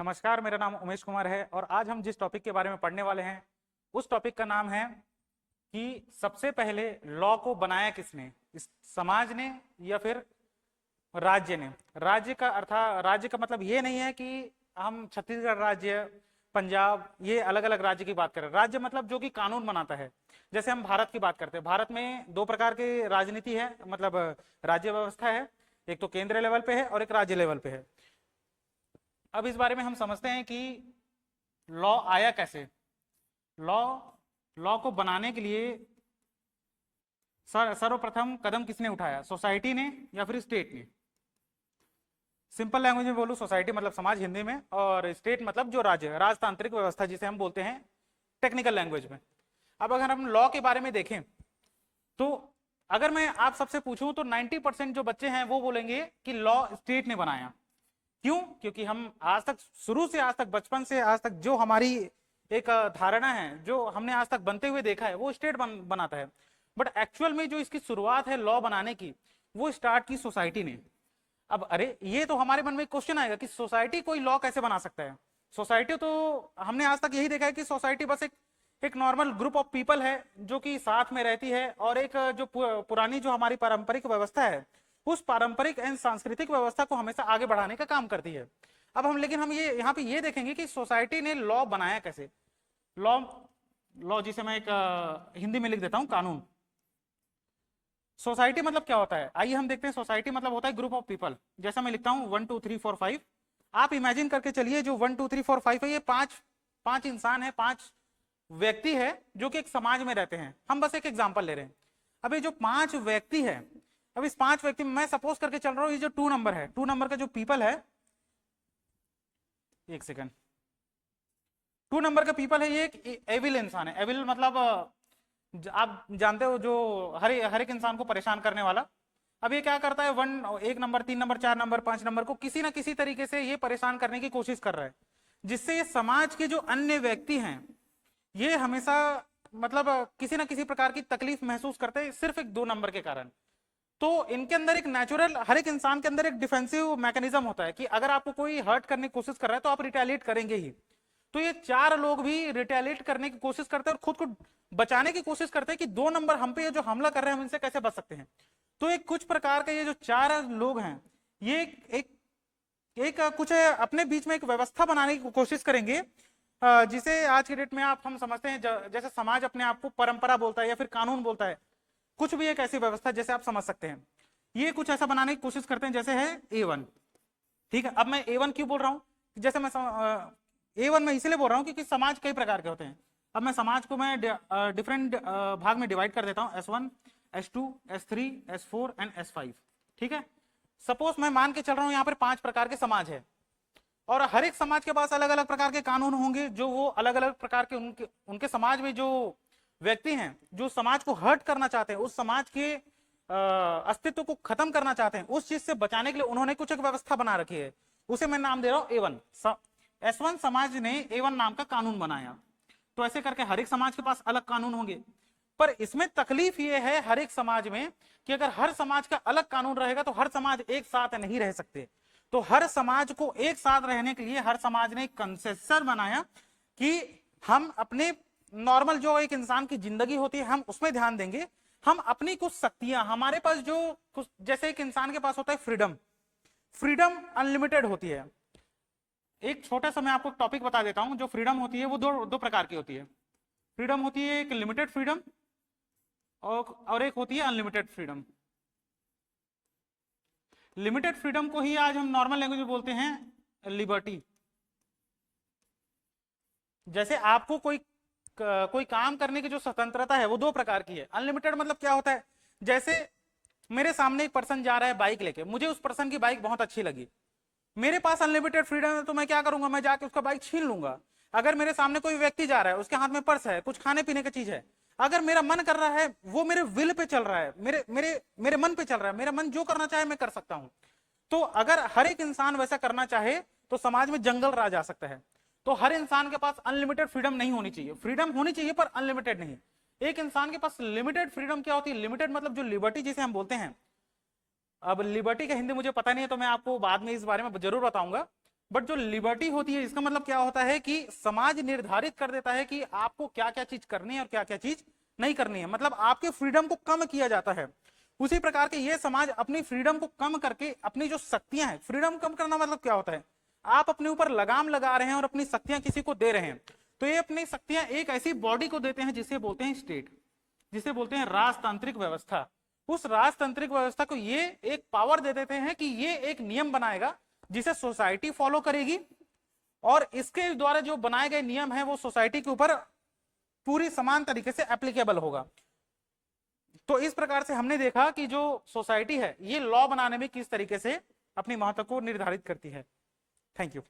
नमस्कार, मेरा नाम उमेश कुमार है और आज हम जिस टॉपिक के बारे में पढ़ने वाले हैं उस टॉपिक का नाम है कि सबसे पहले लॉ को बनाया किसने, इस समाज ने या फिर राज्य ने। राज्य का मतलब ये नहीं है कि हम छत्तीसगढ़ राज्य, पंजाब, ये अलग अलग राज्य की बात करें। राज्य मतलब जो कि कानून बनाता है। जैसे हम भारत की बात करते हैं, भारत में दो प्रकार की राजनीति है, मतलब राज्य व्यवस्था है। एक तो केंद्र लेवल पे है और एक राज्य लेवल पे है। अब इस बारे में हम समझते हैं कि लॉ आया कैसे। लॉ लॉ को बनाने के लिए सर्वप्रथम कदम किसने उठाया, सोसाइटी ने या फिर स्टेट ने। सिंपल लैंग्वेज में बोलूं, सोसाइटी मतलब समाज हिंदी में, और स्टेट मतलब जो राज्य, राजतांत्रिक व्यवस्था जिसे हम बोलते हैं टेक्निकल लैंग्वेज में। अब अगर हम लॉ के बारे में देखें तो अगर मैं आप सबसे पूछूं तो 90% जो बच्चे हैं वो बोलेंगे कि लॉ स्टेट ने बनाया। क्यों? क्योंकि हम आज तक, शुरू से आज तक, बचपन से आज तक जो हमारी एक धारणा है, जो हमने आज तक बनते हुए देखा है, वो स्टेट बनाता है। बट एक्चुअल में जो इसकी शुरुआत है लॉ बनाने की, वो स्टार्ट की सोसाइटी ने। अब अरे ये तो हमारे मन में क्वेश्चन आएगा कि सोसाइटी कोई लॉ कैसे बना सकता है। सोसाइटी तो हमने आज तक यही देखा है कि सोसाइटी बस एक नॉर्मल ग्रुप ऑफ पीपल है जो कि साथ में रहती है, और एक जो पुरानी जो हमारी पारंपरिक व्यवस्था है, उस पारंपरिक एंड सांस्कृतिक व्यवस्था को हमेशा आगे बढ़ाने का काम करती है। अब हम ये यहाँ पे ये देखेंगे कि सोसाइटी ने लॉ बनाया कैसे। लॉ लॉ जिसे मैं एक हिंदी में लिख देता हूं, कानून। सोसाइटी मतलब क्या होता है, आइए हम देखते हैं। सोसाइटी मतलब होता है ग्रुप ऑफ पीपल। जैसा मैं लिखता हूं 1 2 3 4 5। आप इमेजिन करके चलिए, जो 1 2 3 4 5 है, ये पांच इंसान है, 5 व्यक्ति है जो कि एक समाज में रहते हैं। हम बस एक एग्जाम्पल ले रहे हैं। अब ये जो 5 व्यक्ति है, अब इस 5 व्यक्ति में मैं सपोज करके चल रहा हूं, ये जो 2 नंबर है, 2 नंबर का जो पीपल है, एक सेकंड, 2 नंबर का पीपल है, ये एक एविल इंसान है। एविल मतलब आप जानते हो, जो हर एक इंसान को परेशान करने वाला। अब ये क्या करता है, 1 नंबर, 3 नंबर, 4 नंबर, 5 नंबर को किसी ना किसी तरीके से ये परेशान करने की कोशिश कर रहा है, जिससे ये समाज के जो अन्य व्यक्ति हैं ये हमेशा मतलब किसी ना किसी प्रकार की तकलीफ महसूस करते हैं, सिर्फ एक 2 नंबर के कारण। तो इनके अंदर एक नेचुरल, हर एक इंसान के अंदर एक डिफेंसिव मैकेनिज्म होता है कि अगर आपको कोई हर्ट करने की कोशिश कर रहा है तो आप रिटेलिएट करेंगे ही। तो ये 4 लोग भी रिटेलिएट करने की कोशिश करते हैं और खुद को बचाने की कोशिश करते हैं कि 2 नंबर हम पे जो हमला कर रहे हैं हम इनसे कैसे बच सकते हैं। तो एक कुछ प्रकार के ये जो 4 लोग हैं, ये एक कुछ अपने बीच में एक व्यवस्था बनाने की कोशिश करेंगे, जिसे आज के डेट में हम समझते हैं, जैसे समाज अपने आप को परंपरा बोलता है या फिर कानून बोलता है। कुछ भी एक ऐसी व्यवस्था जैसे आप समझ सकते हैं, ये कुछ ऐसा बनाने की कोशिश करते हैं जैसे है A1। ठीक है, अब मैं A1 क्यों बोल रहा हूं, जैसे मैं A1 में इसलिए बोल रहा हूं क्योंकि समाज कई प्रकार के होते हैं। अब मैं समाज को मैं डिफरेंट भाग में डिवाइड कर देता हूं, S1, S2, S3, S4 and S5। ठीक है, सपोज मैं मान के चल रहा हूं यहाँ पर 5 प्रकार के समाज है, और हर एक समाज के पास अलग अलग प्रकार के कानून होंगे, जो वो अलग अलग प्रकार के उनके समाज में जो व्यक्ति हैं जो समाज को हर्ट करना चाहते हैं, उस समाज के अस्तित्व को खत्म करना चाहते हैं, उस चीज से बचाने के लिए उन्होंने कुछ एक व्यवस्था बना रखी है। उसे मैं नाम दे रहा हूं A1। S1 समाज ने A1 नाम का कानून बनाया। तो ऐसे करके हर एक समाज के पास अलग कानून होंगे। पर इसमें तकलीफ ये है हर एक समाज में कि अगर हर समाज का अलग कानून रहेगा तो हर समाज एक साथ नहीं रह सकते। तो हर समाज को एक साथ रहने के लिए हर समाज ने एक कंसेशन बनाया कि हम अपने नॉर्मल जो एक इंसान की जिंदगी होती है हम उसमें ध्यान देंगे। हम अपनी कुछ शक्तियां, हमारे पास जो कुछ, जैसे एक इंसान के पास होता है फ्रीडम, फ्रीडम अनलिमिटेड होती है। एक छोटा सा मैं आपको टॉपिक बता देता हूं, जो फ्रीडम होती है वो दो प्रकार की होती है। फ्रीडम होती है एक लिमिटेड फ्रीडम, और एक होती है अनलिमिटेड फ्रीडम। लिमिटेड फ्रीडम को ही आज हम नॉर्मल लैंग्वेज में बोलते हैं लिबर्टी। जैसे आपको कोई काम करने की जो स्वतंत्रता है वो 2 प्रकार की है। अनलिमिटेड मतलब क्या होता है, जैसे मेरे सामने एक पर्सन जा रहा है बाइक लेके, मुझे उस पर्सन की बाइक बहुत अच्छी लगी, मेरे पास अनलिमिटेड फ्रीडम है, तो मैं क्या करूंगा, मैं जाके उसका बाइक छीन लूंगा। अगर मेरे सामने कोई व्यक्ति जा रहा है, उसके हाथ में पर्स है, कुछ खाने पीने की चीज है, अगर मेरा मन कर रहा है, वो मेरे विल पे चल रहा है, मेरे मन पे चल रहा है, मेरा मन जो करना चाहे मैं कर सकता हूं। तो अगर हर एक इंसान वैसा करना चाहे तो समाज में जंगल राज आ सकता है। तो हर इंसान के पास अनलिमिटेड फ्रीडम नहीं होनी चाहिए, फ्रीडम होनी चाहिए पर अनलिमिटेड नहीं। एक इंसान के पास लिमिटेड फ्रीडम क्या होती है, लिमिटेड मतलब जो लिबर्टी जिसे हम बोलते हैं। अब लिबर्टी का हिंदी मुझे पता नहीं है, तो मैं आपको बाद में इस बारे में जरूर बताऊंगा। बट जो लिबर्टी होती है इसका मतलब क्या होता है कि समाज निर्धारित कर देता है कि आपको क्या क्या चीज करनी है और क्या क्या चीज नहीं करनी है, मतलब आपके फ्रीडम को कम किया जाता है। उसी प्रकार के ये समाज अपनी फ्रीडम को कम करके अपनी जो शक्तियां हैं, फ्रीडम कम करना मतलब क्या होता है, आप अपने ऊपर लगाम लगा रहे हैं और अपनी शक्तियां किसी को दे रहे हैं, तो ये अपनी शक्तियां एक ऐसी बॉडी को देते हैं जिसे बोलते हैं स्टेट, जिसे बोलते हैं राजतांत्रिक व्यवस्था। उस राजतांत्रिक व्यवस्था को ये एक पावर दे देते हैं कि ये एक नियम बनाएगा जिसे सोसाइटी फॉलो करेगी, और इसके द्वारा जो बनाए गए नियम है वो सोसाइटी के ऊपर पूरी समान तरीके से एप्लीकेबल होगा। तो इस प्रकार से हमने देखा कि जो सोसाइटी है ये लॉ बनाने में किस तरीके से अपनी महत्व को निर्धारित करती है। Thank you.